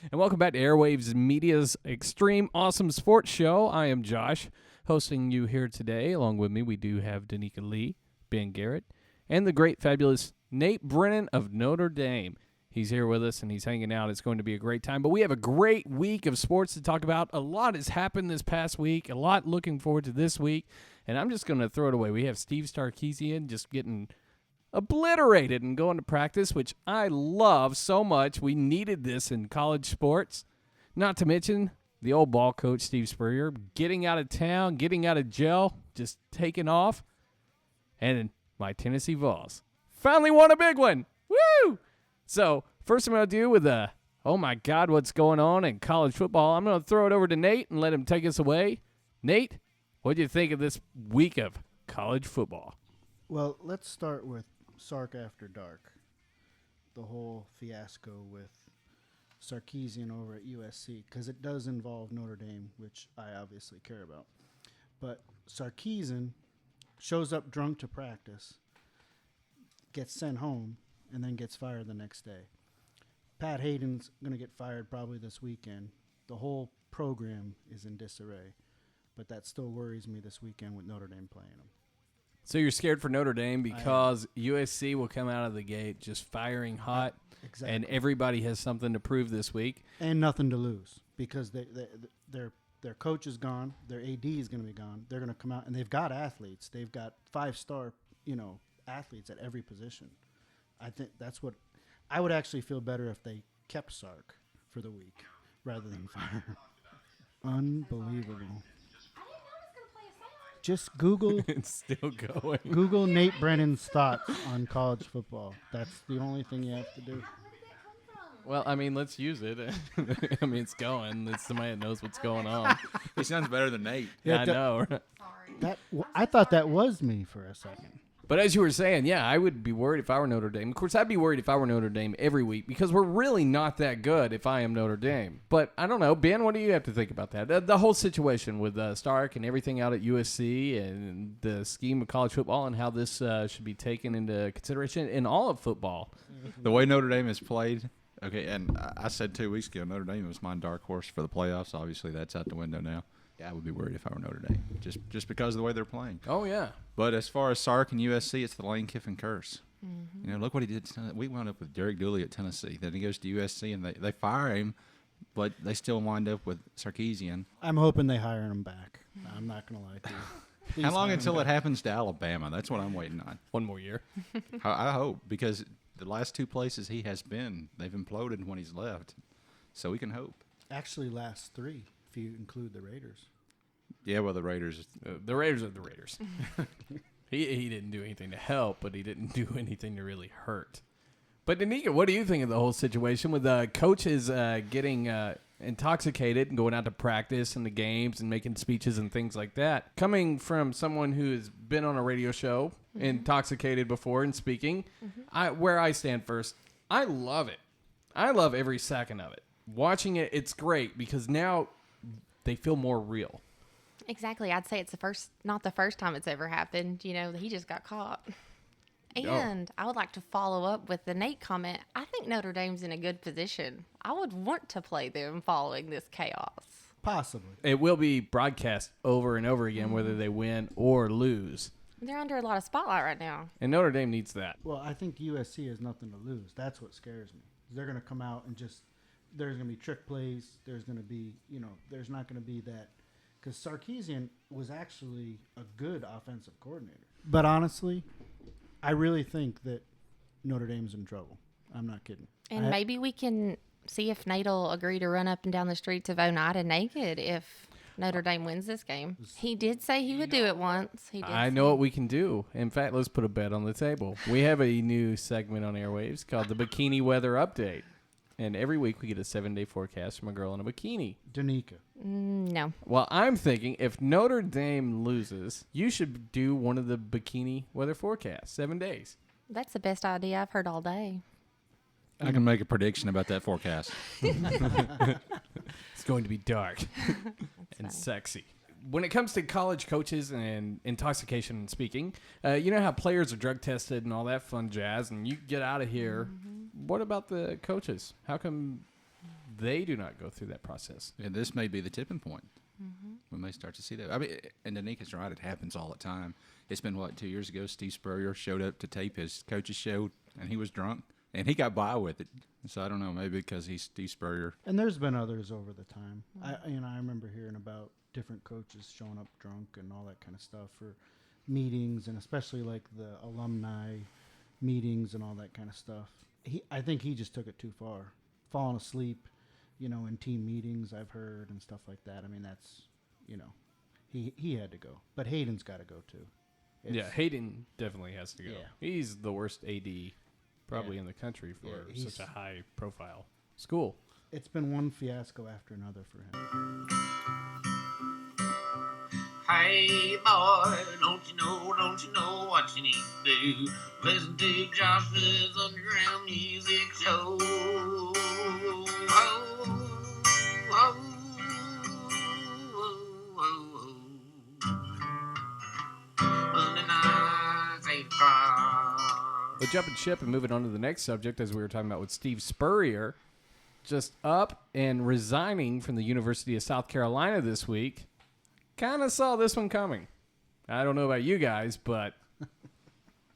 And welcome back to AyerWaves Media's Extreme Awesome Sports Show. I am Josh, hosting you here today. Along with me, we do have Donika Lee, Ben Garrett, and the great, fabulous Nate Brennan of Notre Dame. He's here with us, and he's hanging out. It's going to be a great time. But we have a great week of sports to talk about. A lot has happened this past week, a lot looking forward to this week. And I'm just going to throw it away. We have Steve Sarkisian just getting obliterated and going to practice, which I love so much. We needed this in college sports. Not to mention the old ball coach, Steve Spurrier, getting out of town, getting out of jail, just taking off. And my Tennessee Vols finally won a big one. Woo! So first I'm going to do with oh my God, what's going on in college football? I'm going to throw it over to Nate and let him take us away. Nate, what do you think of this week of college football? Well, let's start with Sark After Dark, the whole fiasco with Sarkisian over at USC, because it does involve Notre Dame, which I obviously care about. But Sarkisian shows up drunk to practice, gets sent home, and then gets fired the next day. Pat Hayden's going to get fired probably this weekend. The whole program is in disarray, but that still worries me this weekend with Notre Dame playing them. So you're scared for Notre Dame because USC will come out of the gate just firing hot, exactly. And everybody has something to prove this week. And nothing to lose because their coach is gone, their AD is going to be gone. They're going to come out, and they've got athletes. They've got 5-star, athletes at every position. I think that's what I would actually feel better if they kept Sark for the week rather than fire him. Unbelievable. Just Google. It's still going. Google Nate Brennan's thoughts on college football. That's the only thing you have to do. Well, I mean, let's use it. I mean, it's going. It's somebody that knows what's going on. He sounds better than Nate. Yeah, I know. Right? I thought that was me for a second. But as you were saying, yeah, I would be worried if I were Notre Dame. Of course, I'd be worried if I were Notre Dame every week because we're really not that good if I am Notre Dame. But I don't know. Ben, what do you have to think about that? The whole situation with Stark and everything out at USC and the scheme of college football and how this should be taken into consideration in all of football. The way Notre Dame has played, okay, and I said 2 weeks ago Notre Dame was my dark horse for the playoffs. Obviously, that's out the window now. Yeah, I would be worried if I were Notre Dame, just because of the way they're playing. Oh, yeah. But as far as Sark and USC, it's the Lane Kiffin curse. Mm-hmm. Look what he did. We wound up with Derek Dooley at Tennessee. Then he goes to USC, and they fire him, but they still wind up with Sarkisian. I'm hoping they hire him back. I'm not going to lie to you. Please How long hire him until it back. happens to Alabama? That's what I'm waiting on. One more year. I hope, because the last two places he has been, they've imploded when he's left. So we can hope. Actually, last 3, if you include the Raiders. Yeah, well, the Raiders. The Raiders are the Raiders. He didn't do anything to help, but he didn't do anything to really hurt. But, Danica, what do you think of the whole situation with coaches getting intoxicated and going out to practice and the games and making speeches and things like that? Coming from someone who has been on a radio show, intoxicated before and speaking, where I stand first, I love it. I love every second of it. Watching it, it's great because now they feel more real. Exactly. I'd say it's not the first time it's ever happened. He just got caught. And I would like to follow up with the Nate comment. I think Notre Dame's in a good position. I would want to play them following this chaos. Possibly. It will be broadcast over and over again, whether they win or lose. They're under a lot of spotlight right now. And Notre Dame needs that. Well, I think USC has nothing to lose. That's what scares me. They're going to come out and there's going to be trick plays. There's going to be, there's not going to be that. Because Sarkisian was actually a good offensive coordinator. But honestly, I really think that Notre Dame's in trouble. I'm not kidding. And maybe we can see if Nate will agree to run up and down the streets of Oneida naked if Notre Dame wins this game. He did say he would do it once. I know what we can do. In fact, let's put a bet on the table. We have a new segment on AyerWaves called the Bikini Weather Update. And every week we get a 7-day forecast from a girl in a bikini. Donika. No. Well, I'm thinking if Notre Dame loses, you should do one of the bikini weather forecasts, 7 days. That's the best idea I've heard all day. I can make a prediction about that forecast. It's going to be dark and funny. sexy. When it comes to college coaches and intoxication and speaking, you know how players are drug tested and all that fun jazz, and you get out of here. What about the coaches? How come they do not go through that process. And this may be the tipping point. Mm-hmm. We may start to see that. I mean, and Donika's right. It happens all the time. It's been, 2 years ago, Steve Spurrier showed up to tape his coach's show, and he was drunk, and he got by with it. So I don't know, maybe because he's Steve Spurrier. And there's been others over the time. I remember hearing about different coaches showing up drunk and all that kind of stuff for meetings, and especially like the alumni meetings and all that kind of stuff. I think he just took it too far. Falling asleep, in team meetings, I've heard, and stuff like that. I mean, that's, he had to go. But Hayden's got to go too. Hayden definitely has to go. Yeah. He's the worst AD probably in the country for such a high-profile school. It's been one fiasco after another for him. Hey boy, don't you know what you need to do? Listen to Joshua's Underground Music Show. Monday nights, 8 o'clock. But jumping ship and moving on to the next subject, as we were talking about with Steve Spurrier, just up and resigning from the University of South Carolina this week. Kind of saw this one coming. I don't know about you guys, but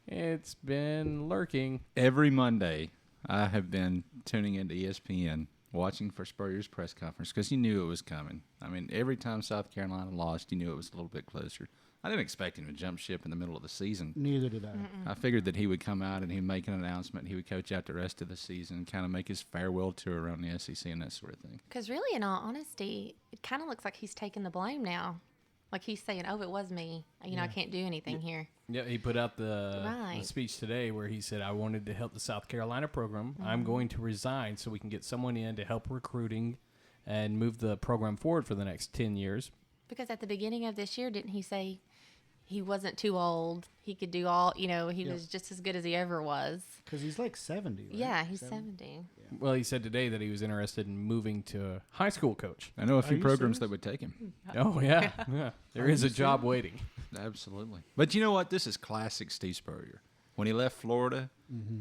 it's been lurking. Every Monday, I have been tuning into ESPN, watching for Spurrier's press conference, because you knew it was coming. I mean, every time South Carolina lost, you knew it was a little bit closer. I didn't expect him to jump ship in the middle of the season. Neither did I. I figured that he would come out and he'd make an announcement. He would coach out the rest of the season, kind of make his farewell tour around the SEC and that sort of thing. Because really, in all honesty, it kind of looks like he's taking the blame now. Like he's saying, "Oh, it was me. I can't do anything here." Yeah, he put out the Right. speech today where he said, "I wanted to help the South Carolina program. I'm going to resign so we can get someone in to help recruiting and move the program forward for the next 10 years." Because at the beginning of this year, didn't he say he wasn't too old? He could do all, he was just as good as he ever was. Because he's like 70, right? Yeah, he's 70. Well, he said today that he was interested in moving to high school coach. I know a few you programs serious? that would take him. Oh, yeah. Yeah. There is a job waiting. Absolutely. But you know what? This is classic Steve Spurrier. When he left Florida,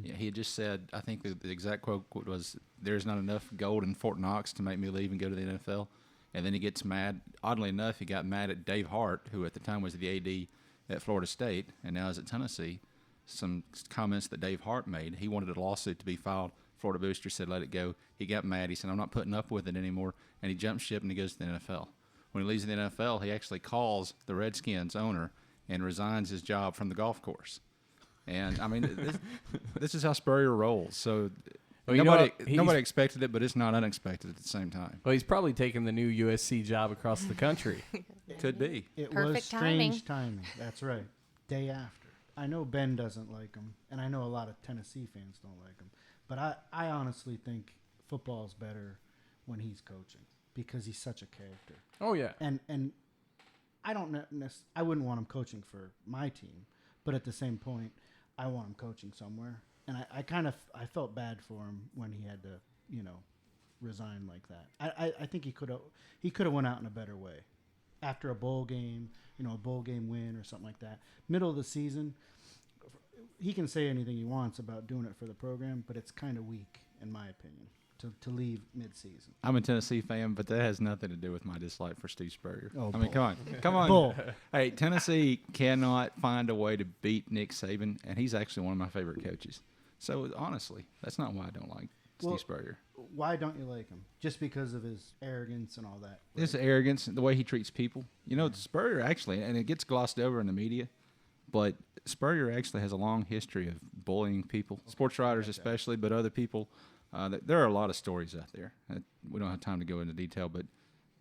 he had just said, I think the exact quote was, "There's not enough gold in Fort Knox to make me leave and go to the NFL." And then he gets mad. Oddly enough, he got mad at Dave Hart, who at the time was the AD at Florida State and now is at Tennessee. Some comments that Dave Hart made. He wanted a lawsuit to be filed. Florida Booster said, "Let it go." He got mad. He said, "I'm not putting up with it anymore." And he jumps ship and he goes to the NFL. When he leaves the NFL, he actually calls the Redskins owner and resigns his job from the golf course. And, I mean, this is how Spurrier rolls. So Well, nobody expected it, but it's not unexpected at the same time. Well, he's probably taking the new USC job across the country. Could be. It Perfect was strange timing. That's right. Day after. I know Ben doesn't like him, and I know a lot of Tennessee fans don't like him. But I honestly think football's better when he's coaching because he's such a character. Oh, yeah. And I don't I wouldn't want him coaching for my team, but at the same point, I want him coaching somewhere. And I felt bad for him when he had to, resign like that. I think he could have went out in a better way. After a bowl game, a bowl game win or something like that. Middle of the season, he can say anything he wants about doing it for the program, but it's kind of weak, in my opinion, to leave mid-season. I'm a Tennessee fan, but that has nothing to do with my dislike for Steve Spurrier. Oh, I mean, bull. come on. Bull. Hey, Tennessee cannot find a way to beat Nick Saban, and he's actually one of my favorite coaches. So, honestly, that's not why I don't like Steve Spurrier. Why don't you like him? Just because of his arrogance and all that? Right? His arrogance, the way he treats people. Spurrier actually, and it gets glossed over in the media, but Spurrier actually has a long history of bullying people, sports writers especially, but other people. There are a lot of stories out there. We don't have time to go into detail, but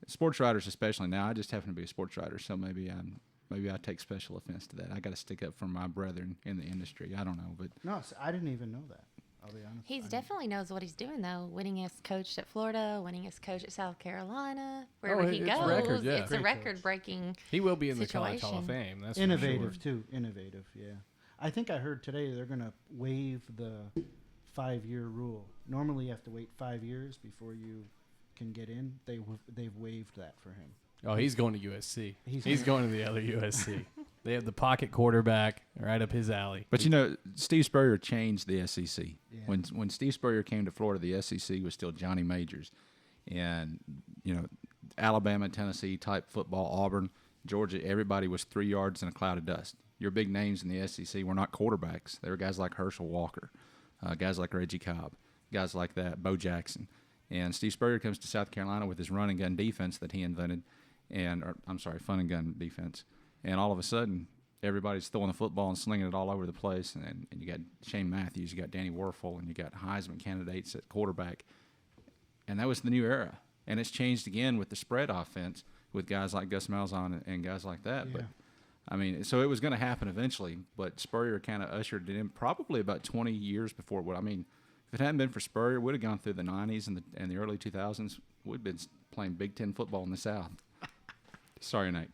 sports writers especially. Now, I just happen to be a sports writer, so maybe I take special offense to that. I got to stick up for my brethren in the industry. I don't know, but No, I didn't even know that. I'll be honest. He definitely knows what he's doing, though. Winning as coach at Florida, winning as coach at South Carolina, wherever he it's goes, record, yeah. it's a Great record-breaking. He will be in the College Hall of situation. Fame. That's Innovative, for sure. too. Innovative, yeah. I think I heard today they're going to waive the 5-year rule. Normally you have to wait 5 years before you can get in. They've waived that for him. Oh, he's going to USC. He's He's going to the other USC. They have the pocket quarterback right up his alley. But Steve Spurrier changed the SEC. Yeah. When Steve Spurrier came to Florida, the SEC was still Johnny Majors. and Alabama, Tennessee type football, Auburn, Georgia, everybody was 3 yards in a cloud of dust. Your big names in the SEC were not quarterbacks. They were guys like Herschel Walker, guys like Reggie Cobb, guys like that, Bo Jackson. And Steve Spurrier comes to South Carolina with his run and gun defense that he invented, fun and gun defense. And all of a sudden, everybody's throwing the football and slinging it all over the place. And you got Shane Matthews, you got Danny Werfel, and you got Heisman candidates at quarterback. And that was the new era. And it's changed again with the spread offense with guys like Gus Malzahn and guys like that. Yeah. But I mean, so it was going to happen eventually, but Spurrier kind of ushered it in probably about 20 years before it would. I mean, if it hadn't been for Spurrier, we'd have gone through the 90s and the early 2000s. We'd been playing Big Ten football in the South. Sorry, Nate.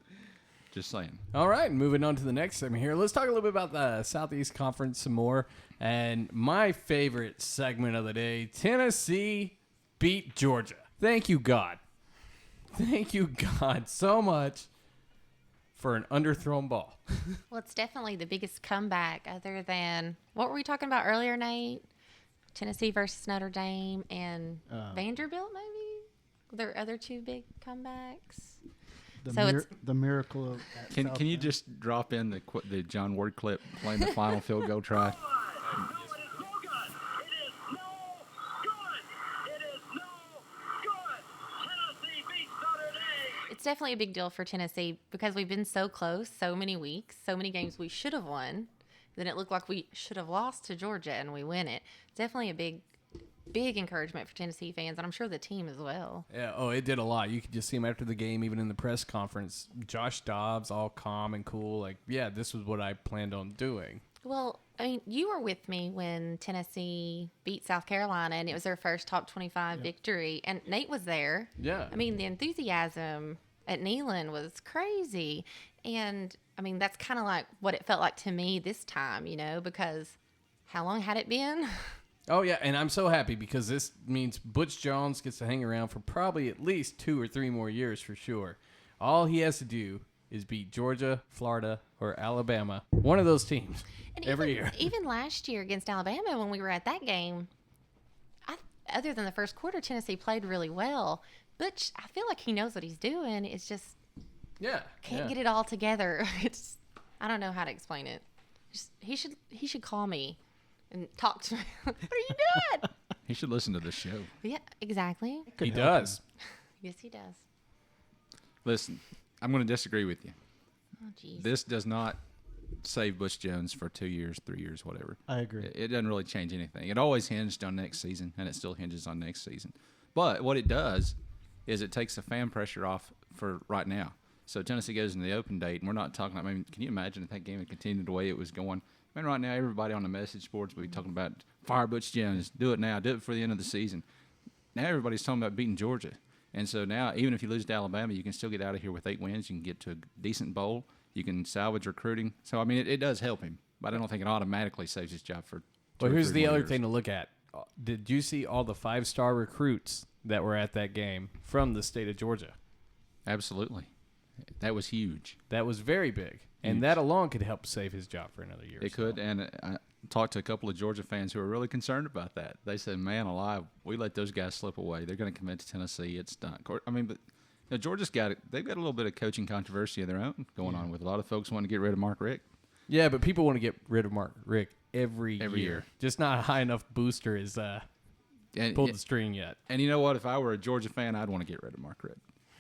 Just saying. All right, moving on to the next segment here. Let's talk a little bit about the Southeast Conference some more. And my favorite segment of the day, Tennessee beat Georgia. Thank you, God. Thank you, God, so much for an underthrown ball. Well, it's definitely the biggest comeback other than, what were we talking about earlier, Nate? Tennessee versus Notre Dame and Vanderbilt, maybe? There are other two big comebacks. The miracle of Can you just drop in the John Ward clip playing the final field goal try? It's definitely a big deal for Tennessee because we've been so close so many weeks, so many games we should have won. Then it looked like we should have lost to Georgia and we win it. Definitely a big encouragement for Tennessee fans, and I'm sure the team as well. Yeah, it did a lot. You could just see him after the game, even in the press conference. Josh Dobbs, all calm and cool, like, yeah, this was what I planned on doing. Well, I mean, you were with me when Tennessee beat South Carolina, and it was their first top 25 victory, and Nate was there. Yeah. I mean, the enthusiasm at Neyland was crazy, and, I mean, that's kind of like what it felt like to me this time, because how long had it been? Oh, yeah, and I'm so happy because this means Butch Jones gets to hang around for probably at least 2 or 3 more years for sure. All he has to do is beat Georgia, Florida, or Alabama, one of those teams, and every year. Even last year against Alabama when we were at that game, other than the first quarter, Tennessee played really well. Butch, I feel like he knows what he's doing. It's just can't get it all together. I don't know how to explain it. He should call me and talk to me. What are you doing? He should listen to the show. Yeah, exactly. He does. Yes, he does. Listen, I'm going to disagree with you. Oh, jeez. This does not save Butch Jones for 2 years, 3 years, whatever. I agree. It doesn't really change anything. It always hinged on next season, and it still hinges on next season. But what it does is it takes the fan pressure off for right now. So Tennessee goes into the open date, and we're not talking. I mean, can you imagine if that game had continued the way it was going? I mean, right now, everybody on the message boards will be talking about fire Butch Jones, do it now, do it before the end of the season. Now everybody's talking about beating Georgia. And so now, even if you lose to Alabama, you can still get out of here with 8 wins. You can get to a decent bowl. You can salvage recruiting. So, I mean, it does help him. But I don't think it automatically saves his job for 2 Well, or here's 3 the more other years. thing to look at. Did you see all the 5-star recruits that were at that game from the state of Georgia? Absolutely. That was huge. That was very big. And Huge. that alone could help save his job for another year. It could, and I talked to a couple of Georgia fans who were really concerned about that. They said, man alive, we let those guys slip away. They're going to commit to Tennessee. It's done. I mean, but Georgia's they've got a little bit of coaching controversy of their own going on with a lot of folks wanting to get rid of Mark Richt. Yeah, but people want to get rid of Mark Richt every Year. year. Just not a high enough booster is pulled the string yet. And you know what? If I were a Georgia fan, I'd want to get rid of Mark Richt.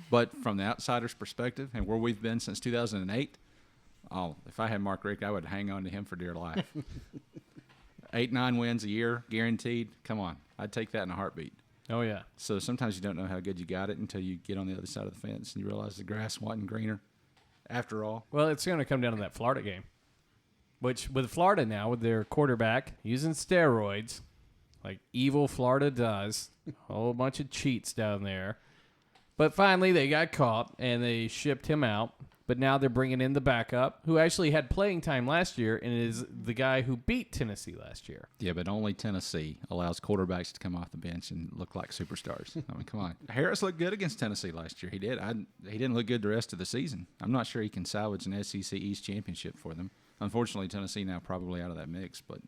But from the outsider's perspective and where we've been since 2008, if I had Mark Richt, I would hang on to him for dear life. 8-9 wins a year, guaranteed. Come on. I'd take that in a heartbeat. Oh, yeah. So sometimes you don't know how good you got it until you get on the other side of the fence and you realize the grass wasn't greener after all. Well, it's going to come down to that Florida game, which with Florida now, with their quarterback using steroids, like evil Florida does, a whole bunch of cheats down there. But finally, they got caught, and they shipped him out. But now they're bringing in the backup, who actually had playing time last year and is the guy who beat Tennessee last year. Yeah, but only Tennessee allows quarterbacks to come off the bench and look like superstars. I mean, come on. Harris looked good against Tennessee last year. He did. He didn't look good the rest of the season. I'm not sure he can salvage an SEC East championship for them. Unfortunately, Tennessee now probably out of that mix. But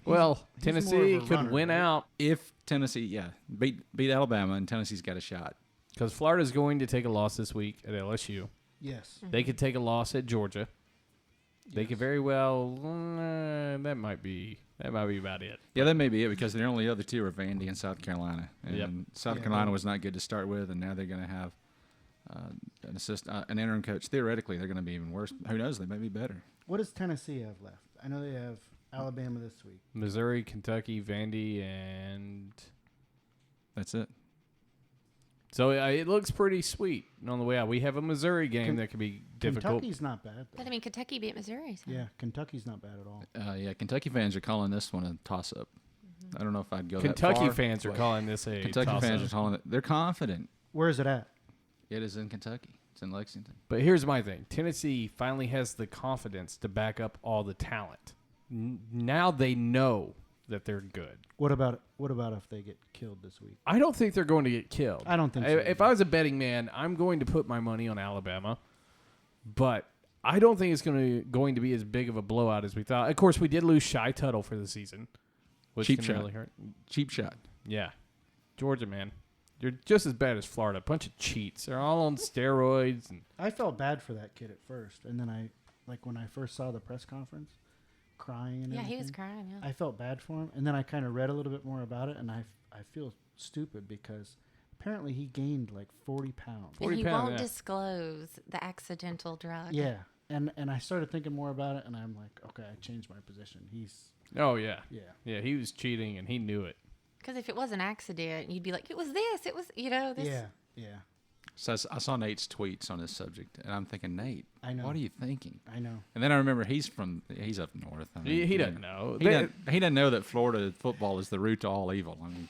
Well, he's Tennessee more of a could runner, win right? out If Tennessee, beat Alabama, and Tennessee's got a shot. because Florida's going to take a loss this week at LSU. Yes. They could take a loss at Georgia. They could Yes. very well. That might be about it. Yeah, that may be it because their only other two are Vandy and South Carolina. And Yep. South Yeah. Carolina was not good to start with, and now they're going to have an interim coach. Theoretically, they're going to be even worse. Who knows? They may be better. What does Tennessee have left? I know they have Alabama this week. Missouri, Kentucky, Vandy, and That's it. so it looks pretty sweet on the way out. We have a Missouri game that could be difficult. Kentucky's not bad. But I mean, Kentucky beat Missouri. So. Yeah, Kentucky's not bad at all. Kentucky fans are calling this one a toss-up. I don't know if I'd go that Kentucky far, fans are but calling this a Kentucky fans are toss-up. calling it. They're confident. Where is it at? It is in Kentucky. It's in Lexington. But here's my thing. Tennessee finally has the confidence to back up all the talent. Now they know that they're good. What about if they get killed this week? I don't think they're going to get killed. I don't think so If either. I was a betting man, I'm going to put my money on Alabama. But I don't think it's going to be as big of a blowout as we thought. Of course, we did lose Shy Tuttle for the season, which Cheap can shot. really hurt. Cheap shot. Yeah. Georgia, man. You're just as bad as Florida. A bunch of cheats. They're all on steroids. And I felt bad for that kid at first, and then when I first saw the press conference, crying and Yeah, everything. he was crying. Yeah. I felt bad for him, and then I kind of read a little bit more about it, and I feel stupid because apparently he gained like 40 pounds. 40 and he pounds, won't yeah. disclose the accidental drug. Yeah, and I started thinking more about it, and I'm like, okay, I changed my position. oh, yeah. Yeah. Yeah, he was cheating, and he knew it. Because if it was an accident, you'd be like, it was this. It was, this. Yeah, So I saw Nate's tweets on this subject, and I'm thinking, Nate, I know. what are you thinking? I know. And then I remember he's up north. I mean, He doesn't know. He doesn't know that Florida football is the root to all evil. I mean,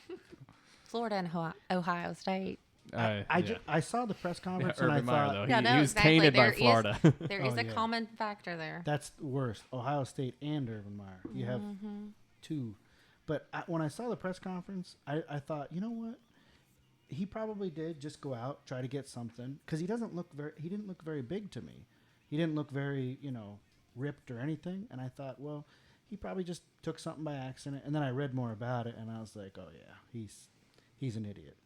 Florida and Ohio State. I saw the press conference, and I Urban Meyer, thought though. Yeah, He no, was exactly. tainted by There is- Florida. There is Oh, a yeah. common factor there. that's worse. Ohio State and Urban Meyer. You have two. But when I saw the press conference, I thought, you know what? He probably did just go out, try to get something, because he didn't look very big to me. He didn't look very, ripped or anything. And I thought, well, he probably just took something by accident. And then I read more about it, and I was like, oh yeah, he's an idiot.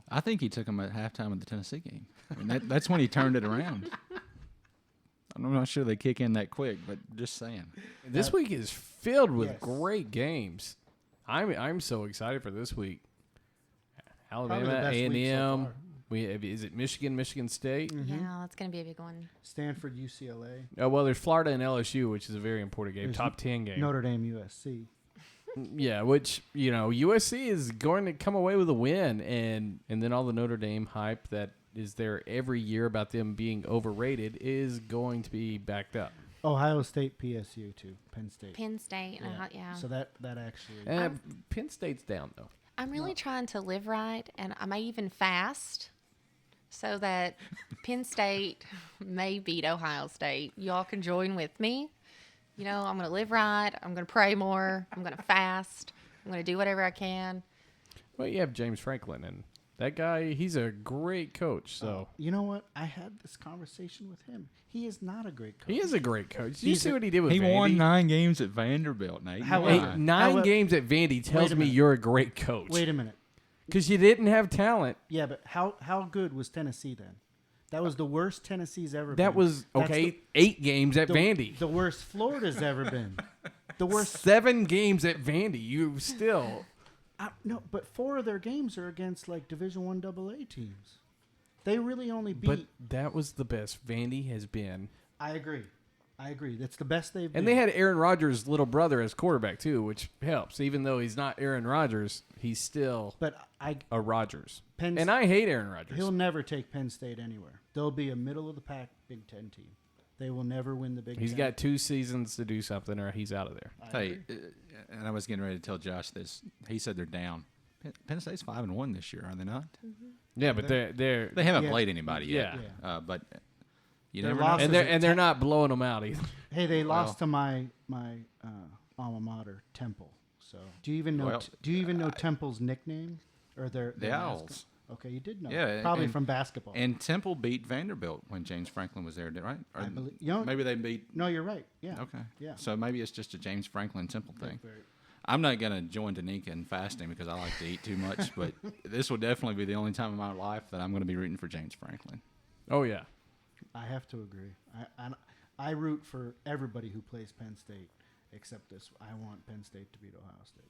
I think he took him at halftime of the Tennessee game. I mean, that's when he turned it around. I'm not sure they kick in that quick, but just saying. This week is filled with Yes. great games. I'm so excited for this week. Probably Alabama, the best week so A&M. far. Is it Michigan State? Yeah, that's going to be a big one. Stanford, UCLA, Oh, well, there's Florida and LSU, which is a very important game. There's Top 10 game. Notre Dame, USC. Yeah, which, USC is going to come away with a win. And then all the Notre Dame hype that is there every year about them being overrated is going to be backed up. Ohio State, PSU too. Penn State. Penn State. Yeah. So that actually. And Penn State's down, though. I'm really trying to live right, and I may even fast so that Penn State may beat Ohio State. Y'all can join with me. I'm going to live right. I'm going to pray more. I'm going to fast. I'm going to do whatever I can. Well, you have James Franklin, and that guy, he's a great coach. So You know what? I had this conversation with him. He is not a great coach. he is a great coach. Did you He's see a- what he did with He Vandy? won 9 games at Vanderbilt, Nate. However- Why? Nine However- games at Vandy tells Wait a me minute. you're a great coach. Wait a minute. Because you didn't have talent. Yeah, but how good was Tennessee then? That was the worst Tennessee's ever been. That was, That's okay, 8 games at the, Vandy. The worst Florida's ever been. The worst. 7 games at Vandy. You still... No, but 4 of their games are against like Division I AA teams. They really only beat. But that was the best Vandy has been. I agree. That's the best they've been. And they had Aaron Rodgers' little brother as quarterback, too, which helps. Even though he's not Aaron Rodgers, he's still But a Rodgers. Penn And I hate Aaron Rodgers. he'll never take Penn State anywhere. They'll be a middle of the pack Big Ten team. They will never win the Big He's Ten. got 2 seasons to do something, or he's out of there. Hey, and I was getting ready to tell Josh this. He said they're down. Penn State's 5-1 this year, are they not? Yeah, but they're They haven't Yeah. played anybody yet. Yeah. But you Their never know. losses and they're not blowing them out either. Hey, they lost to my alma mater, Temple. So do you even know? Well, do you even know Temple's nickname or their The mascot? Owls. Okay, you did know. Yeah, probably and- from basketball. And Temple beat Vanderbilt when James Franklin was there, right? Or I believe- you know- maybe they beat. no, you're right. Yeah. Okay. Yeah. So maybe it's just a James Franklin Temple thing. Very- I'm not going to join Donika in fasting because I like to eat too much, but this will definitely be the only time in my life that I'm going to be rooting for James Franklin. Oh, yeah. I have to agree. I root for everybody who plays Penn State except this. I want Penn State to beat Ohio State.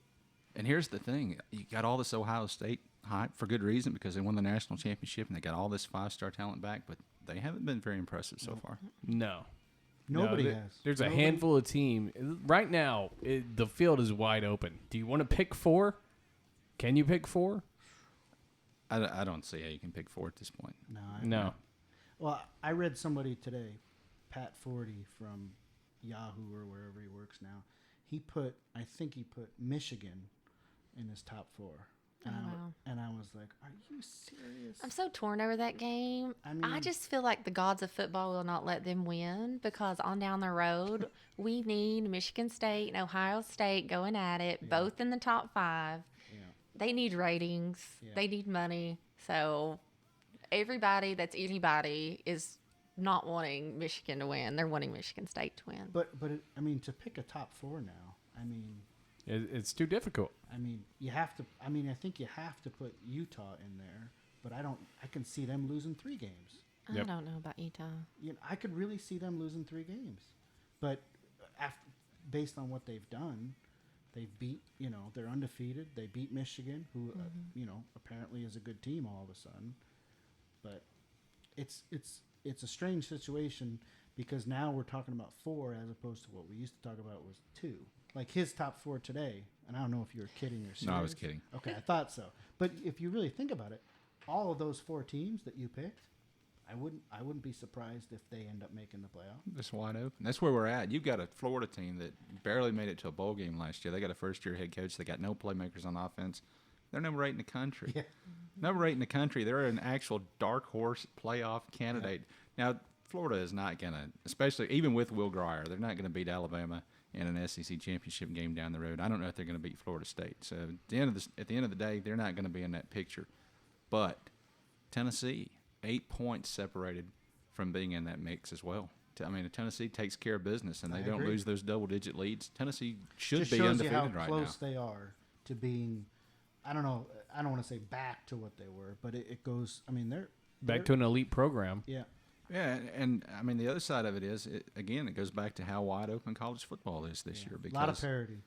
And here's the thing. You got all this Ohio State hype for good reason because they won the national championship and they got all this 5-star talent back, but they haven't been very impressive so far. No. Nobody No, has. There's a Nobody- handful of team. Right now, the field is wide open. Do you want to pick 4? Can you pick 4? I don't see how you can pick 4 at this point. No. Well, I read somebody today, Pat Forty from Yahoo or wherever he works now. I think he put Michigan in his top 4. And, wow. and I was like, are you serious? I'm so torn over that game. I mean- I just feel like the gods of football will not let them win because on down the road, we need Michigan State and Ohio State going at it, both in the top 5. Yeah. They need ratings. Yeah. They need money. So everybody that's anybody is not wanting Michigan to win. They're wanting Michigan State to win. But I mean, to pick a top 4 now, I mean, It's too difficult. you have to. I mean, I think you have to put Utah in there, but I can see them losing 3 games. I Yep. don't know about Utah. I could really see them losing 3 games, but based on what they've done, they've beat. They're undefeated. They beat Michigan, who apparently is a good team all of a sudden. But it's a strange situation because now we're talking about 4 as opposed to what we used to talk about was 2. Like his top 4 today, and I don't know if you were kidding or serious. No, I was kidding. Okay, I thought so. But if you really think about it, all of those 4 teams that you picked, I wouldn't be surprised if they end up making the playoff. Just wide open. That's where we're at. You've got a Florida team that barely made it to a bowl game last year. They got a first-year head coach. They got no playmakers on offense. They're number 8 in the country. Yeah. Number 8 in the country. They're an actual dark horse playoff candidate. Now, Florida is not going to, especially even with Will Grier, they're not going to beat Alabama in an SEC championship game down the road. I don't know if they're going to beat Florida State. So at the end of the day, they're not going to be in that picture. But Tennessee, 8 points separated from being in that mix as well. I mean, Tennessee takes care of business, and they I don't agree. lose those double-digit leads. Tennessee should Just be shows undefeated you how right close now. they are to being. I don't know. I don't want to say back to what they were, but it goes. I mean, they're Back to an elite program. yeah. Yeah, and I mean, the other side of it is, it goes back to how wide open college football is this year. A Because lot of parity.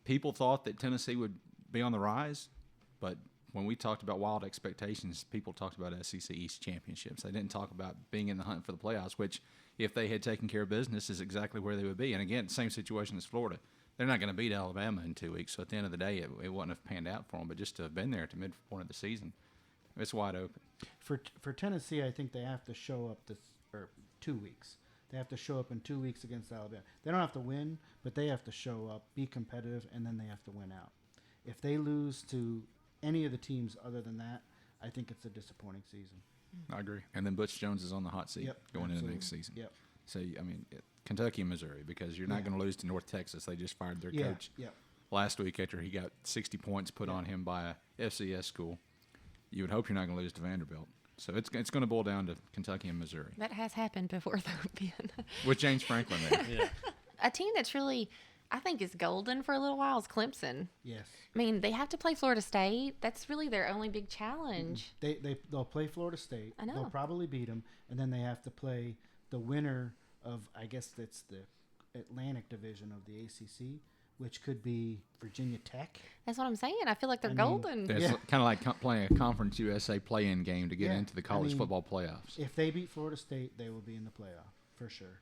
people thought that Tennessee would be on the rise, but when we talked about wild expectations, people talked about SEC East championships. They didn't talk about being in the hunt for the playoffs, which, if they had taken care of business, is exactly where they would be. And again, same situation as Florida. They're not going to beat Alabama in 2 weeks, so at the end of the day, it wouldn't have panned out for them. But just to have been there at the midpoint of the season, it's wide open. For Tennessee, I think they have to show up 2 weeks. They have to show up in 2 weeks against Alabama. They don't have to win, but they have to show up, be competitive, and then they have to win out. If they lose to any of the teams other than that, I think it's a disappointing season. I agree. And then Butch Jones is on the hot seat going into next season. Yep. So, I mean, Kentucky and Missouri, because you're not going to lose to North Texas. They just fired their coach last week after he got 60 points put on him by a FCS school. You would hope you're not going to lose to Vanderbilt. So it's going to boil down to Kentucky and Missouri. That has happened before, though, Ben. With James Franklin there. Yeah. A team that's really, I think, is golden for a little while is Clemson. Yes. I mean, they have to play Florida State. That's really their only big challenge. They'll play Florida State. I know. They'll probably beat them, and then they have to play the winner of, I guess that's the Atlantic division of the ACC, which could be Virginia Tech. That's what I'm saying. I feel like they're I mean, golden. It's kind of like playing a Conference USA play-in game to get Yeah. into the college I mean, football playoffs. If they beat Florida State, they will be in the playoff for sure.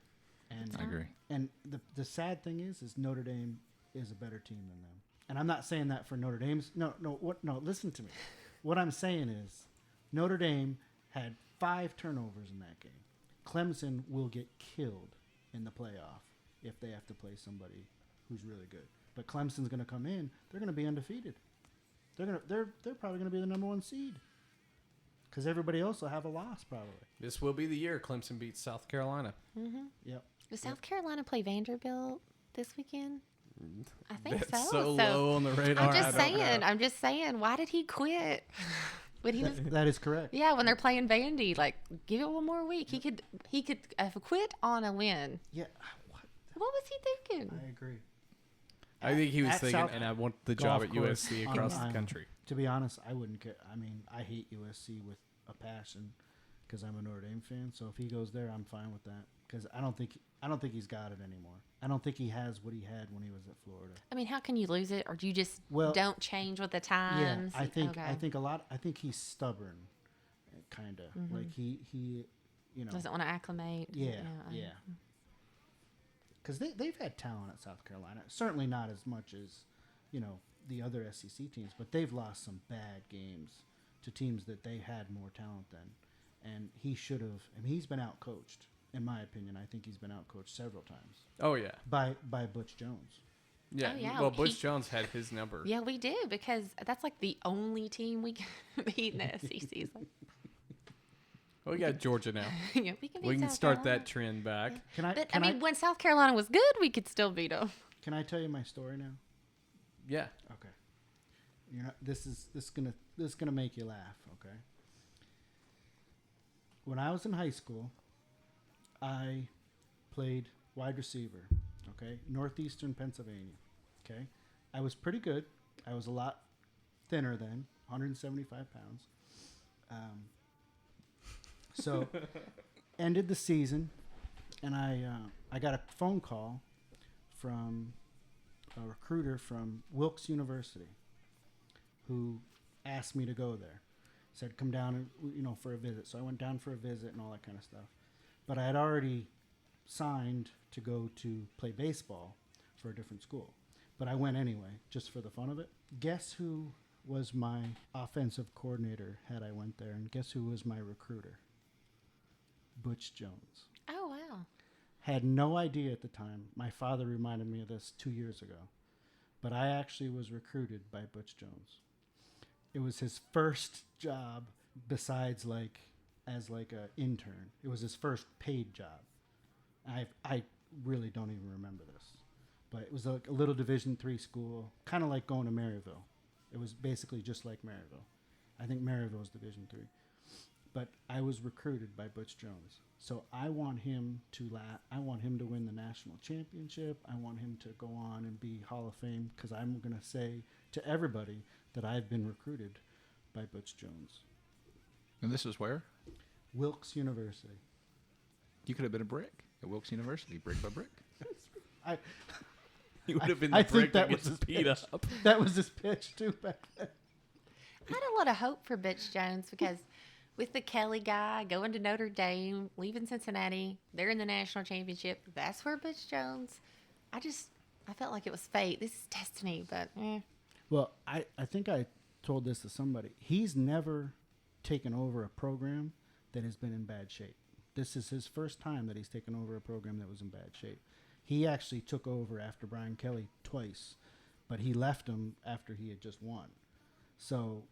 And I agree. And the sad thing is Notre Dame is a better team than them. And I'm not saying that for Notre Dame's. No, listen to me. What I'm saying is Notre Dame had 5 turnovers in that game. Clemson will get killed in the playoff if they have to play somebody who's really good. But Clemson's going to come in. They're going to be undefeated. They're probably going to be the number 1 seed. Because everybody else will have a loss probably. This will be the year Clemson beats South Carolina. Yep. Does South Carolina play Vanderbilt this weekend? I think That's so. so low on the radar. I'm just saying. Why did he quit? When he was, That is correct. yeah, when they're playing Vandy, like give it one more week. He could quit on a win. Yeah. What? What was he thinking? I agree. I think he was At thinking, South and I want the Golf job at course USC on across an the island. country. To be honest, I wouldn't care. I mean, I hate USC with a passion because I'm a Notre Dame fan. So if he goes there, I'm fine with that because I don't think he's got it anymore. I don't think he has what he had when he was at Florida. I mean, how can you lose it, or do you just Well, don't change with the Yeah, times? I think Okay. I think a lot. I think he's stubborn, kind of like he you know. Doesn't want to acclimate. Yeah. Because they've had talent at South Carolina. Certainly not as much as, the other SEC teams, but they've lost some bad games to teams that they had more talent than. And he should have. I mean, he's been outcoached, in my opinion. I think he's been outcoached several times Oh yeah, by Butch Jones. yeah. Oh, yeah, Well, Butch he- Jones had his number. Yeah, we do because that's like the only team we can beat in the SEC. It's like, Well, we got Georgia now. yeah, we can beat We can South start Carolina. that trend back. Can I? But, Can I mean, when South Carolina was good, we could still beat them. Can I tell you my story now? Yeah. Okay. This is gonna make you laugh. Okay. When I was in high school, I played wide receiver. Okay, northeastern Pennsylvania. Okay, I was pretty good. I was a lot thinner then, 175 pounds. So ended the season, and I got a phone call from a recruiter from Wilkes University who asked me to go there. Said, come down and, for a visit. So I went down for a visit and all that kind of stuff. But I had already signed to go to play baseball for a different school. But I went anyway, just for the fun of it. Guess who was my offensive coordinator had I went there? And guess who was my recruiter? Butch Jones. Oh, wow. Had no idea at the time. My father reminded me of this 2 years ago. But I actually was recruited by Butch Jones. It was his first job besides as a intern. It was his first paid job. I really don't even remember this. But it was like a little Division III school, kind of like going to Maryville. It was basically just like Maryville. I think Maryville is Division III. But I was recruited by Butch Jones. So I want him to win the national championship. I want him to go on and be Hall of Fame because I'm going to say to everybody that I've been recruited by Butch Jones. And this is where? Wilkes University. You could have been a brick at Wilkes University, brick by brick. I He would have been I the think brick that that was gets his beat pitch. up. That was his pitch too back then. I had a lot of hope for Butch Jones because with the Kelly guy going to Notre Dame, leaving Cincinnati, they're in the national championship. That's where Butch Jones. I felt like it was fate. This is destiny, but Well, I think I told this to somebody. He's never taken over a program that has been in bad shape. This is his first time that he's taken over a program that was in bad shape. He actually took over after Brian Kelly twice, but he left him after he had just won. So,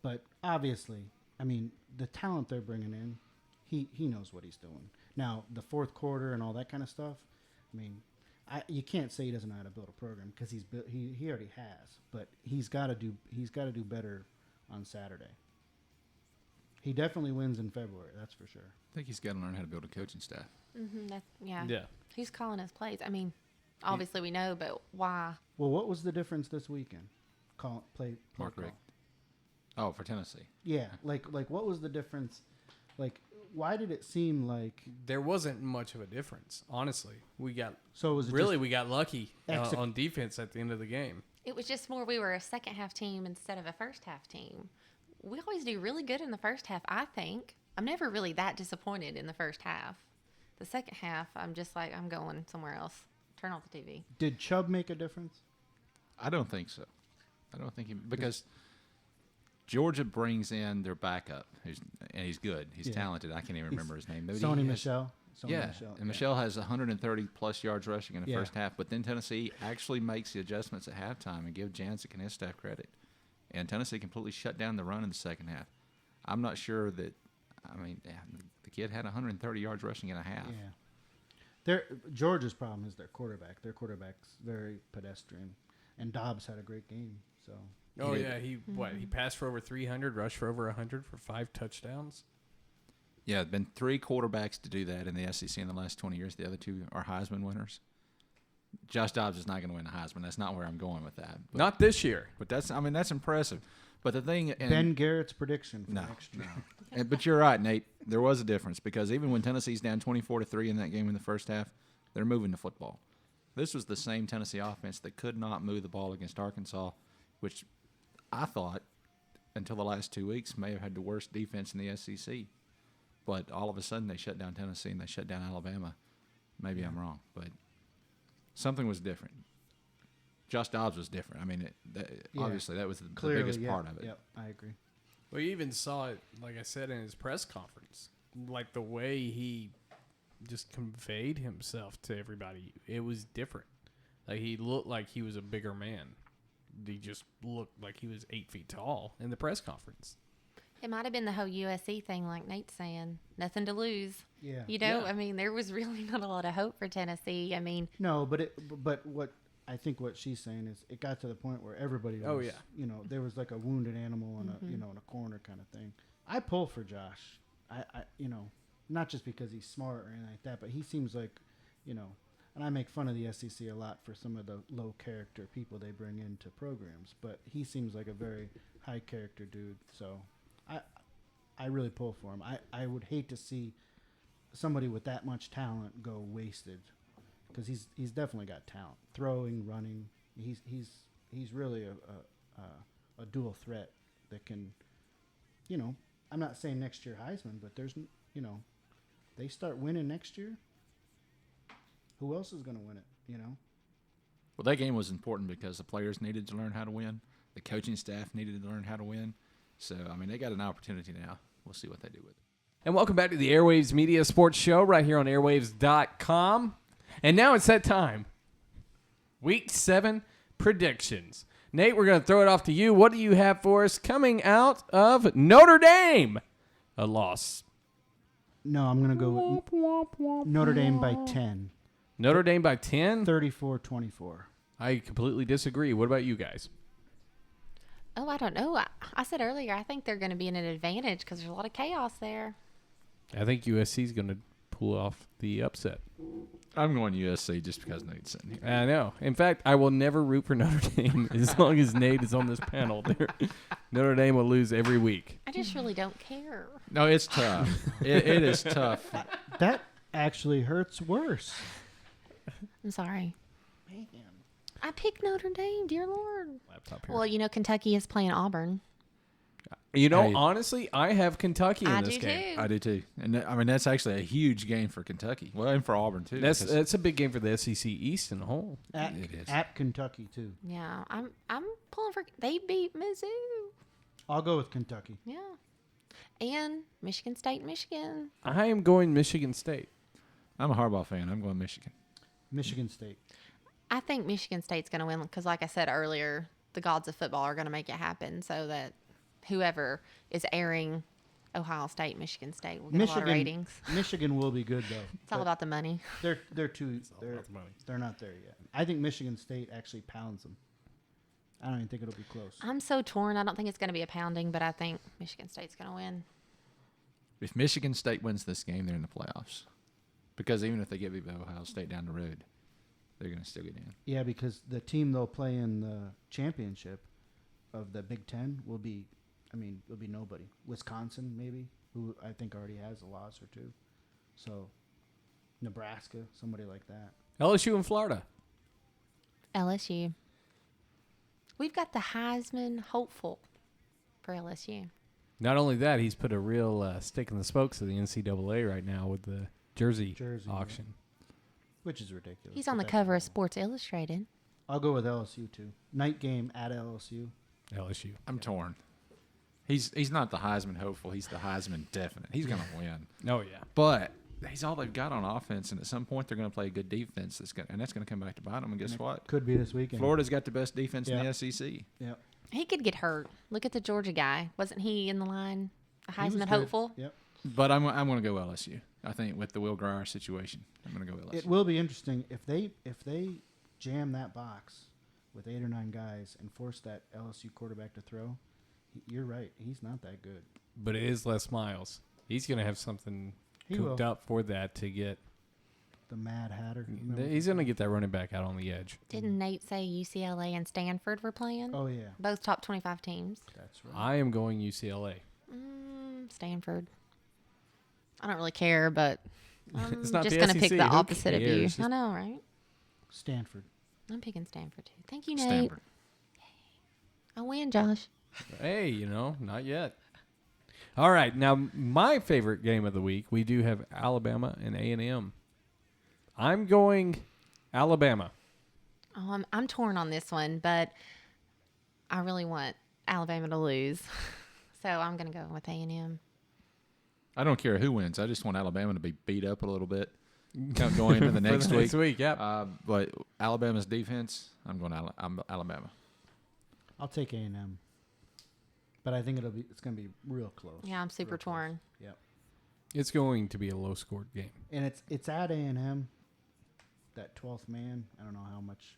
but obviously, I mean, the talent they're bringing in, he knows what he's doing. Now, the fourth quarter and all that kind of stuff, I mean, you can't say he doesn't know how to build a program because he already has, but he's got to do better on Saturday. He definitely wins in February, that's for sure. I think he's got to learn how to build a coaching staff. Yeah. Who's calling his plays? I mean, obviously we know, but why? Well, what was the difference this weekend? Play Mark call. Richt. Oh, for Tennessee. Yeah, like what was the difference? Like, why did it seem like? There wasn't much of a difference, honestly. We got Was it really just we got lucky Exec- on defense at the end of the game. It was just more we were a second half team instead of a first half team. We always do really good in the first half, I think. I'm never really that disappointed in the first half. The second half, I'm just like, I'm going somewhere else. Turn off the TV. Did Chubb make a difference? I don't think so. I don't think because Georgia brings in their backup, and he's good. He's talented. I can't even remember his name. Sony Michel. Yeah, and Michelle has 130 plus yards rushing in the Yeah. first half, but then Tennessee actually makes the adjustments at halftime and give Jancic and his staff credit. And Tennessee completely shut down the run in the second half. I'm not sure that. I mean, the kid had 130 yards rushing in a half. Yeah. Georgia's problem is their quarterback. Their quarterback's very pedestrian, and Dobbs had a great game. So. Oh did. yeah, he passed for over 300, rushed for over 100 for 5 touchdowns. Yeah, been 3 quarterbacks to do that in the SEC in the last 20 years. The other 2 are Heisman winners. Josh Dobbs is not going to win the Heisman. That's not where I'm going with that. But, Not this year. But that's impressive. But the thing, and Ben Garrett's prediction for no, next year. no. But you're right, Nate. There was a difference because even when Tennessee's down 24-3 in that game in the first half, they're moving the football. This was the same Tennessee offense that could not move the ball against Arkansas, which I thought until the last 2 weeks may have had the worst defense in the SEC. But all of a sudden they shut down Tennessee and they shut down Alabama. Maybe I'm wrong, but something was different. Josh Dobbs was different. I mean, obviously that was the biggest part of it. Yep, I agree. Well, you even saw it, like I said, in his press conference. Like the way he just conveyed himself to everybody. It was different. Like he looked like he was a bigger man. He just looked like he was 8 feet tall in the press conference. It might have been the whole USC thing, like Nate's saying. Nothing to lose. Yeah. You know, Yeah. I mean, there was really not a lot of hope for Tennessee. I mean, No, but what I think what she's saying is it got to the point where everybody was, Oh, yeah. you know, there was like a wounded animal in a, you know, in a corner kind of thing. I pull for Josh. I you know, not just because he's smart or anything like that, but he seems like, you know, and I make fun of the SEC a lot for some of the low character people they bring into programs, but he seems like a very high character dude. So I really pull for him. I would hate to see somebody with that much talent go wasted, because he's definitely got talent, throwing, running. He's really a dual threat that can, you know. I'm not saying next year Heisman, but there's, you know, they start winning next year. Who else is going to win it? You know. Well, that game was important because the players needed to learn how to win. The coaching staff needed to learn how to win. So, I mean, they got an opportunity now. We'll see what they do with it. And welcome back to the AyerWaves Media Sports Show right here on AyerWaves.com. And now it's that time. Week 7 predictions. Nate, we're going to throw it off to you. What do you have for us coming out of Notre Dame? A loss. No, I'm going to go with Notre Dame by 10. Notre Dame by 10? 34-24. I completely disagree. What about you guys? oh, I don't know. I said earlier, I think they're going to be in an advantage because there's a lot of chaos there. I think USC is going to pull off the upset. I'm going USC just because Nate's sitting here. I know. In fact, I will never root for Notre Dame as long as Nate is on this panel. Notre Dame will lose every week. I just really don't care. No, it's tough. It is tough. That actually hurts worse. I'm sorry. Man. I picked Notre Dame, dear Lord. Laptop here. Well, you know, Kentucky is playing Auburn. You know, Hey. honestly, I have Kentucky in I this do game. too. I do too. And I mean, that's actually a huge game for Kentucky. Well, and for Auburn too. because That's a big game for the SEC East in the whole. It is. At Kentucky, too. Yeah, I'm pulling for. They beat Mizzou. I'll go with Kentucky. Yeah, and Michigan State, Michigan. I am going Michigan State. I'm a Harbaugh fan. I'm going Michigan. Michigan State. I think Michigan State's going to win because, like I said earlier, the gods of football are going to make it happen so that whoever is airing Ohio State, Michigan State will get a lot of ratings. Michigan will be good, though. It's all about the money. They're about the money. they're not there yet. I think Michigan State actually pounds them. I don't even think it'll be close. I'm so torn. I don't think it's going to be a pounding, but I think Michigan State's going to win. If Michigan State wins this game, they're in the playoffs. Because even if they get beat by Ohio State down the road, they're going to still get in. Yeah, because the team they'll play in the championship of the Big Ten will be nobody. Wisconsin, maybe, who I think already has a loss or two. So, Nebraska, somebody like that. LSU and Florida. LSU. We've got the Heisman hopeful for LSU. Not only that, he's put a real stick in the spokes of the NCAA right now with the jersey Jersey, auction. Which is ridiculous. He's on but the that's cover of fine. Sports Illustrated. I'll go with LSU, too. Night game at LSU. LSU. I'm torn. He's not the Heisman hopeful. He's the Heisman definite. He's going to win. Oh, yeah. But he's all they've got on offense, and at some point they're going to play a good defense. That's going to come back to bite them. And guess And it what? Could be this weekend. Florida's got the best defense in Yeah. the SEC. Yep. He could get hurt. Look at the Georgia guy. Wasn't he in the line? A He was Heisman good. hopeful? Yep. But I'm going to go LSU. I think with the Will Grier situation, I'm going to go LSU. It will be interesting if they jam that box with 8 or 9 guys and force that LSU quarterback to throw. You're right. He's not that good. But it is Les Miles. He's going to have something He cooked will. up for that to get the Mad Hatter. Remember? He's going to get that running back out on the edge. Didn't Nate say UCLA and Stanford were playing? Oh yeah, Both top 25 teams. that's right. I am going UCLA. Stanford. I don't really care, but I'm It's not just the going to pick SEC. the Who opposite of you. cares? I know, right? Stanford. I'm picking Stanford, too. Thank you, Nate. Stanford. I win, Josh. Hey, not yet. All right, now my favorite game of the week, we do have Alabama and A&M. I'm going Alabama. Oh, I'm torn on this one, but I really want Alabama to lose. So I'm going to go with A&M. I don't care who wins. I just want Alabama to be beat up a little bit going into the next week. Next week, yeah. But Alabama's defense, I'm going Alabama. I'll take A&M. But I think it's going to be real close. Yeah, I'm super Real close. torn. Yep. It's going to be a low-scored game. And it's at A&M. That 12th man. I don't know how much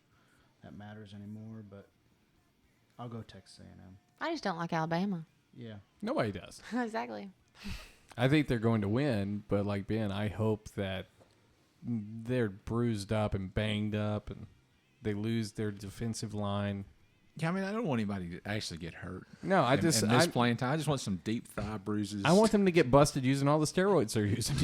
that matters anymore, but I'll go Texas A&M. I just don't like Alabama. Yeah. Nobody does. Exactly. I think they're going to win, but like Ben, I hope that they're bruised up and banged up and they lose their defensive line. Yeah, I mean, I don't want anybody to actually get hurt. No, I in this I playing time. I just want some deep thigh bruises. want them to get busted using all the steroids they're using.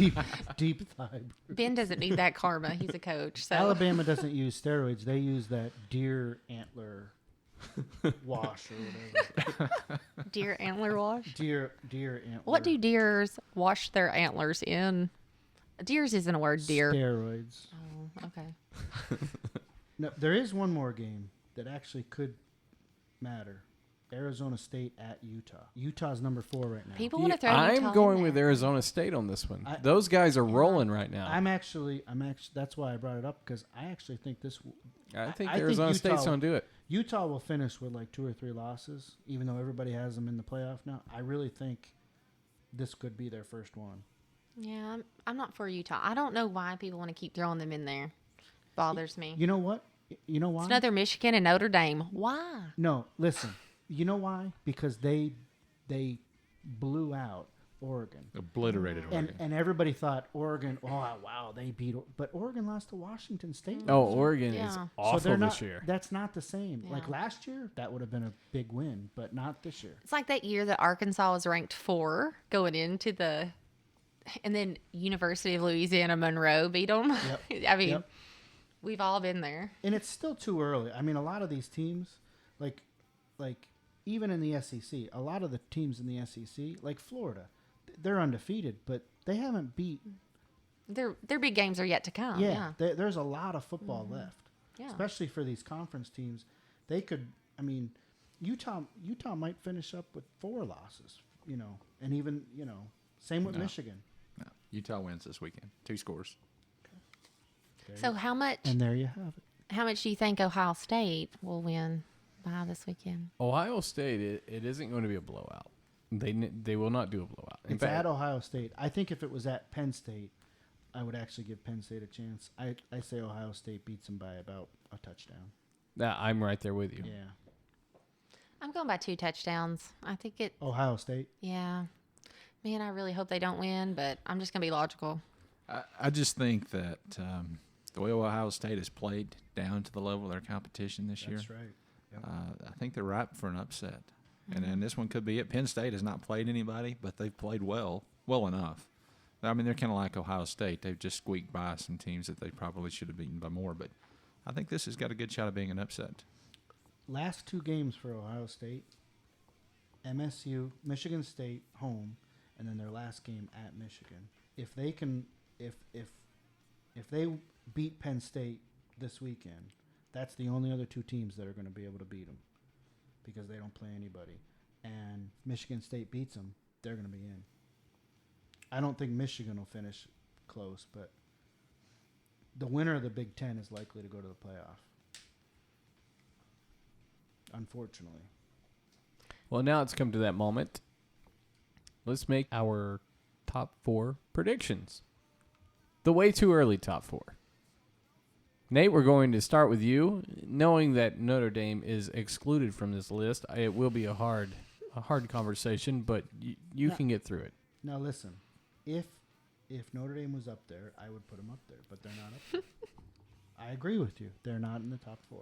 Deep thigh. Ben doesn't need that karma. He's a coach. So Alabama doesn't use steroids. They use that deer antler wash or whatever. deer antler wash. Deer antler. What do deers wash their antlers in? Deers isn't a word, deer. Steroids. Oh, okay. No, there is one more game that actually could matter. Arizona State at Utah. Utah's number 4 right now. People want to throw Utah I'm in going there. with Arizona State on this one. I- Those guys are rolling right now. I'm actually. That's why I brought it up because I actually think this. I think I think Arizona State's Utah- going to do it. Utah will finish with like 2 or 3 losses, even though everybody has them in the playoff now. I really think this could be their first one. Yeah, I'm not for Utah. I don't know why people want to keep throwing them in there. Bothers me. You know what? You know why? It's another Michigan and Notre Dame. Why? No, listen. You know why? Because they blew out Oregon. Obliterated Oregon. And everybody thought Oregon, oh wow, they beat, but Oregon lost to Washington State. Oh, Oregon is Yeah. awful they're not, this year. That's not the same. Yeah. Like last year, that would have been a big win, but not this year. It's like that year that Arkansas was ranked 4 going into the, and then University of Louisiana Monroe beat them. Yep. I mean, Yep. we've all been there. And it's still too early. I mean, a lot of these teams, like even in the SEC, a lot of the teams in the SEC, like Florida, they're undefeated, but they haven't beat. Their big games are yet to come. Yeah. There's a lot of football left, Yeah. especially for these conference teams. They could. I mean, Utah might finish up with 4 losses. And even same with No. Michigan. No. Utah wins this weekend. 2 scores. So how much? And there you have it. How much do you think Ohio State will win by this weekend? Ohio State, it isn't going to be a blowout. They will not do a blowout. In It's fact, at Ohio State. I think if it was at Penn State, I would actually give Penn State a chance. I say Ohio State beats them by about a touchdown. I'm right there with you. Yeah. I'm going by 2 touchdowns. I think it. Ohio State. Yeah. Man, I really hope they don't win, but I'm just gonna be logical. I just think that the way Ohio State has played down to the level of their competition this year, That's right. Yep. I think they're ripe for an upset. And then this one could be it. Penn State has not played anybody, but they've played well enough. I mean, they're kind of like Ohio State. They've just squeaked by some teams that they probably should have beaten by more. But I think this has got a good shot of being an upset. Last 2 games for Ohio State, MSU, Michigan State home, and then their last game at Michigan. If they can, if they beat Penn State this weekend, that's the only other 2 teams that are going to be able to beat them because they don't play anybody. And Michigan State beats them, they're going to be in. I don't think Michigan will finish close, but the winner of the Big Ten is likely to go to the playoff. Unfortunately. Well, now it's come to that moment. Let's make our top 4 predictions. The way too early top 4. Nate, we're going to start with you. Knowing that Notre Dame is excluded from this list, it will be a hard conversation, but you can get through it. Now listen, if if Notre Dame was up there, I would put them up there, but they're not up there. I agree with you. They're not in the top 4.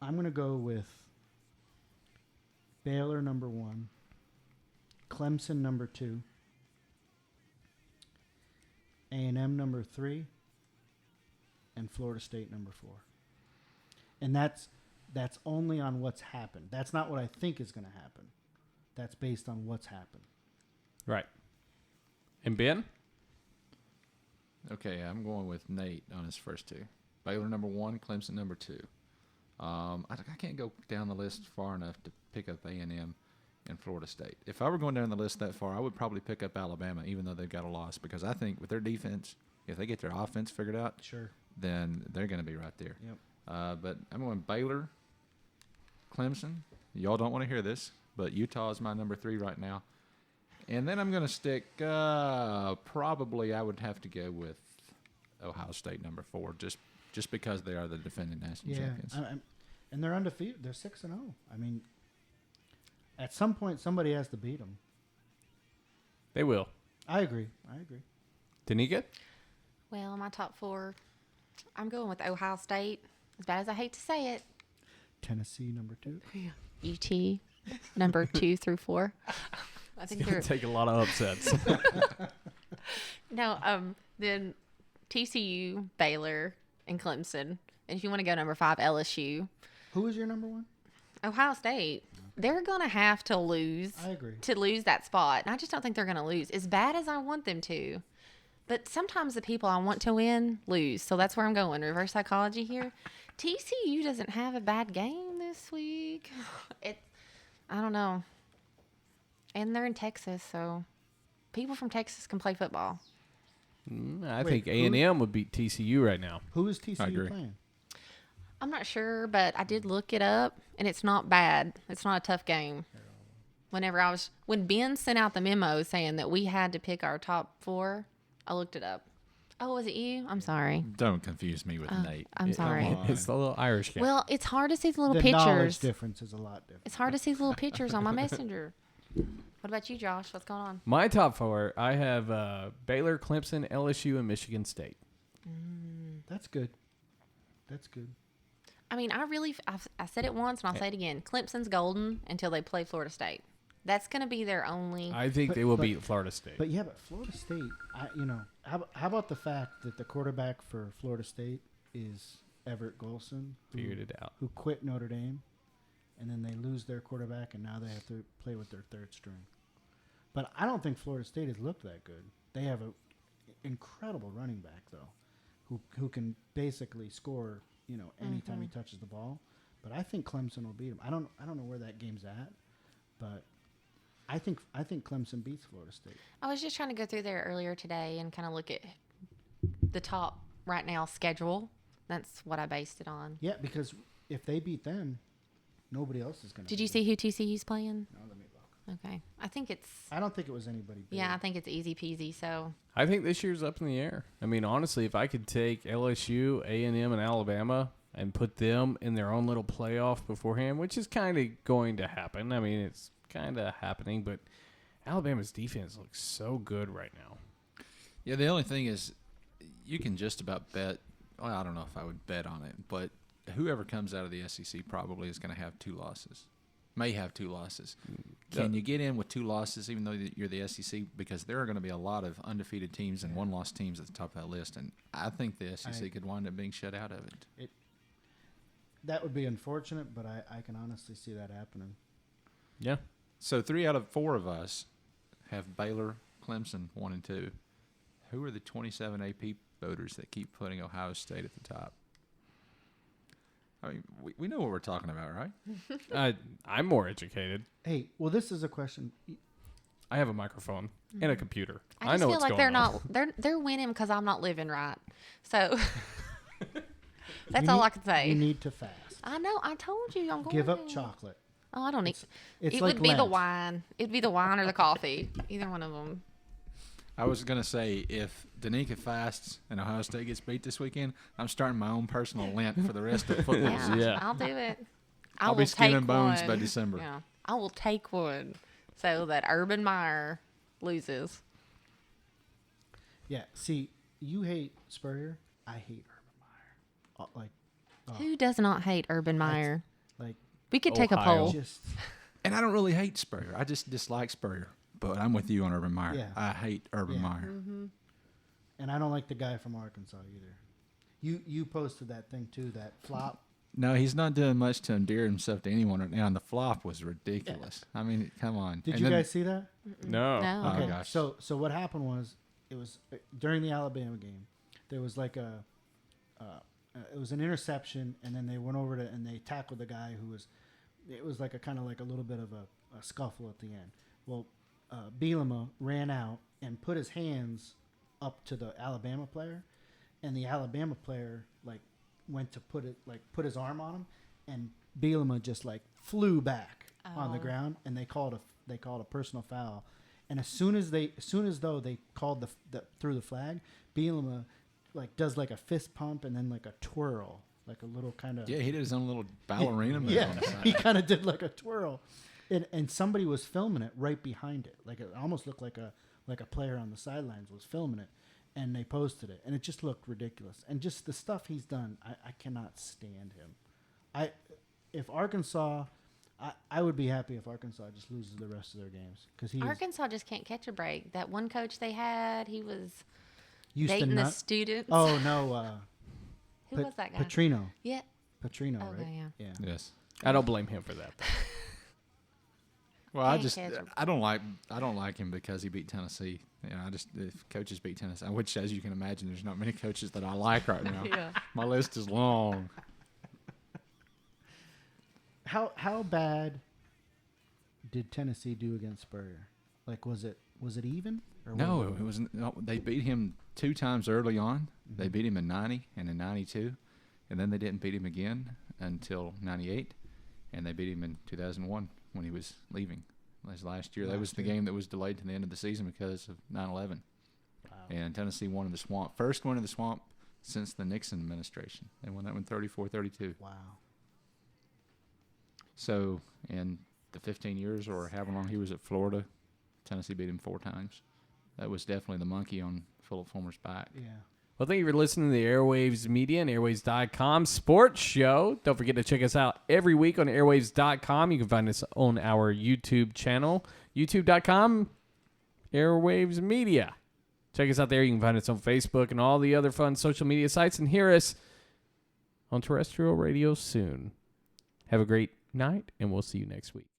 I'm going to go with Baylor number 1, Clemson number 2, A&M number 3, and Florida State number 4. And that's only on what's happened. That's not what I think is going to happen. That's based on what's happened. Right. And Ben? Okay, I'm going with Nate on his first 2. Baylor number 1, Clemson number 2. I can't go down the list far enough to pick up A&M and Florida State. If I were going down the list that far, I would probably pick up Alabama, even though they've got a loss, because I think with their defense, if they get their offense figured out, Sure. then they're going to be right there. Yep. But I'm going Baylor, Clemson. Y'all don't want to hear this, but Utah is my number 3 right now. And then I'm going to stick, probably I would have to go with Ohio State number 4, just because they are the defending national champions. And they're undefeated. They're 6-0. I mean, at some point, somebody has to beat them. They will. I agree. Donika? Well, my top 4, I'm going with Ohio State. As bad as I hate to say it, Tennessee number 2. UT number 2 through 4. I think It's going to take a lot of upsets. Then TCU, Baylor, and Clemson. And if you want to go number 5, LSU. Who is your number 1? Ohio State. They're going to have to lose. I agree. To lose that spot. And I just don't think they're going to lose as bad as I want them to. But sometimes the people I want to win lose. So that's where I'm going. Reverse psychology here. TCU doesn't have a bad game this week. I don't know. And they're in Texas, so people from Texas can play football. I think A&M would beat TCU right now. Who is I TCU agree. playing? I'm not sure, but I did look it up, and it's not bad. It's not a tough game. When Ben sent out the memo saying that we had to pick our top 4, I looked it up. Oh, was it you? I'm sorry. Don't confuse me with Nate. I'm sorry. It's the little Irish guy. Well, it's hard to see the little The knowledge pictures. difference is a lot different. It's hard to see the little pictures on my messenger. What about you, Josh? What's going on? My top 4, I have Baylor, Clemson, LSU, and Michigan State. That's good. I mean, I said it once, and I'll say it again. Clemson's golden until they play Florida State. That's going to be their only. I think they will beat Florida State. But Florida State, how about the fact that the quarterback for Florida State is Everett Golson, Figured it out. who quit Notre Dame, and then they lose their quarterback, and now they have to play with their 3rd string. But I don't think Florida State has looked that good. They have an incredible running back, though, who can basically score, anytime he touches the ball. But I think Clemson will beat him. I don't know where that game's at, but I think Clemson beats Florida State. I was just trying to go through there earlier today and kind of look at the top right now schedule. That's what I based it on. Yeah, because if they beat them, nobody else is going to. Did you see who TCU's playing? No, let me look. Okay. I don't think it was anybody big. Yeah, I think it's easy peasy. So I think this year's up in the air. I mean, honestly, if I could take LSU, A&M, and Alabama and put them in their own little playoff beforehand, which is kind of going to happen. I mean, it's kind of happening, but Alabama's defense looks so good right now. Yeah, the only thing is you can just about bet. Well, I don't know if I would bet on it, but whoever comes out of the SEC probably is going to have 2 losses. May have 2 losses. Can you get in with 2 losses even though you're the SEC? Because there are going to be a lot of undefeated teams and 1-loss teams at the top of that list, and I think the SEC could wind up being shut out of it. That would be unfortunate, but I can honestly see that happening. Yeah. So 3 out of 4 of us have Baylor, Clemson 1 and 2. Who are the 27 AP voters that keep putting Ohio State at the top? I mean, we know what we're talking about, right? I'm more educated. Hey, well, this is a question. I have a microphone and a computer. I just know feel what's like going on. they're winning because I'm not living right. So that's You all need- I can say. You need to fast. I know. I told you I'm going Give up to. chocolate. Oh, I don't need. It's It like would be the Lent. wine. It'd be the wine or the coffee. Either one of them. I was going to say, if Donika fasts and Ohio State gets beat this weekend, I'm starting my own personal Lent for the rest of football Yeah, season. Yeah. I'll do it. I'll will be skinning take bones one. by December. Yeah, I will take one so that Urban Meyer loses. Yeah. See, you hate Spurrier. I hate Urban Meyer. Who does not hate Urban Meyer? Like We could take a Ohio. poll. just And I don't really hate Spurrier. I just dislike Spurrier. But I'm with you on Urban Meyer. Yeah. I hate Urban Yeah. Meyer. and I don't like the guy from Arkansas either. You posted that thing too, that flop. No, he's not doing much to endear himself to anyone right now. And the flop was ridiculous. I mean, come on. Did And you then- guys see that? No. No. Oh, Okay, gosh. so what happened was it was during the Alabama game. There was like it was an interception, and then they went over to and they tackled the guy who was. It was like a kind of like a little bit of a scuffle at the end. Well, Bielema ran out and put his hands up to the Alabama player, and the Alabama player like went to put his arm on him, and Bielema just like flew back on the Oh. ground, and they called a personal foul. And as soon as though they called the through the flag, Bielema like does like a fist pump and then like a twirl, like a little kind of Yeah, he did his own little ballerina move yeah. on the side. He kind of did like a twirl, and somebody was filming it right behind it. Like it almost looked like a player on the sidelines was filming it, and they posted it, and it just looked ridiculous. And just the stuff he's done, I cannot stand him. If Arkansas. I would be happy if Arkansas just loses the rest of their games because he Arkansas just can't catch a break. That one coach they had, he was Houston dating the Nutt. students. Oh no, Who was that guy? Petrino. Yeah. Petrino, Okay, right? yeah. Yes. I don't blame him for that. Though. Well, Can't catch I don't like him because he beat Tennessee. You know, if coaches beat Tennessee, which as you can imagine, there's not many coaches that I like right now. Yeah. My list is long. How bad did Tennessee do against Spurrier? Like, was it even? Or No, was it was. No, they beat him 2 times early on. They beat him in '90 and in '92, and then they didn't beat him again until '98, and they beat him in 2001 when he was leaving. That last year. That was the game that was delayed to the end of the season because of 9/11. Wow. And Tennessee won in the Swamp. First win in the Swamp since the Nixon administration. They won that one 34-32. Wow. So in the 15 years or however long he was at Florida, Tennessee beat him 4 times. That was definitely the monkey on Philip Fulmer's back. Yeah. Well, thank you for listening to the AyerWaves Media and AyerWaves.com sports show. Don't forget to check us out every week on AyerWaves.com. You can find us on our YouTube channel, YouTube.com, AyerWaves Media. Check us out there. You can find us on Facebook and all the other fun social media sites and hear us on terrestrial radio soon. Have a great night, and we'll see you next week.